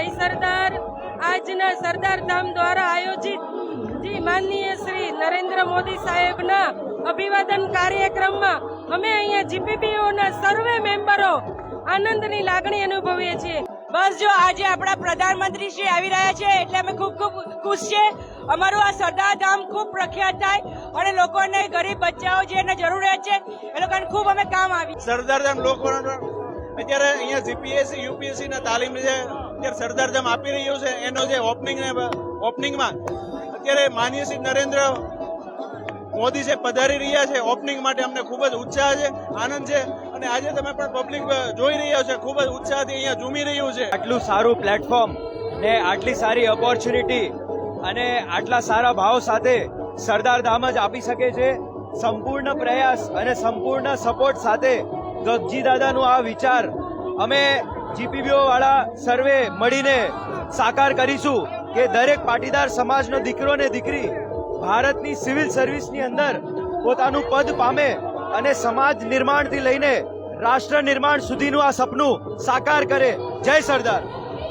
જય સરદાર આજના સરદાર ધામ દ્વારા આયોજિત જી માનનીય શ્રી નરેન્દ્ર મોદી સાહેબના અભિવાદન કાર્યક્રમમાં અમે અહીંયા જીપીબીઓના સર્વે મેમ્બરો આનંદની લાગણી અનુભવીએ છીએ। બસ જો આજે આપણા પ્રધાનમંત્રી શ્રી આવી રહ્યા છે એટલે અમે ખૂબ ખૂબ ખુશ છે। અમારું આ સરદાર ધામ ખૂબ પ્રખ્યાત થાય અને લોકોને ગરીબ બચ્ચાઓ જેને જરૂરિયાત છે એ લોકોને ખૂબ અમે કામ આવી। સરદાર ધામ લોકો અત્યારે અહીંયા જીપીએસસી યુપીએસસી ના તાલીમ જે અત્યારે સરદાર ધામ આપી રહ્યું છે એનો જે ઓપનિંગમાં અત્યારે માનનીય શ્રી નરેન્દ્ર મોદી છે પધારી રહ્યા છે। ઓપનિંગ માટે અમને ખૂબ જ ઉત્સાહ છે, આનંદ છે અને આજે તમે પણ પબ્લિક જોઈ રહ્યા છે ખૂબ જ ઉત્સાહથી અહીંયા ઝૂમી રહ્યું છે। આટલું સારું પ્લેટફોર્મ ને આટલી સારી ઓપોર્ચ્યુનિટી અને આટલા સારા ભાવ સાથે સરદાર ધામ જ આપી શકે છે। સંપૂર્ણ પ્રયાસ અને સંપૂર્ણ સપોર્ટ સાથે ગગજી દાદાનું આ વિચાર અમે જીપીબીઓ વાળા સર્વે મળીને સાકાર કરીશું કે દરેક પાટીદાર સમાજનો દીકરો ને દીકરી ભારતની સિવિલ સર્વિસની અંદર પોતાનું પદ પામે અને સમાજ નિર્માણથી લઈને રાષ્ટ્ર નિર્માણ સુધીનું આ સપનું સાકાર કરે। જય સરદાર।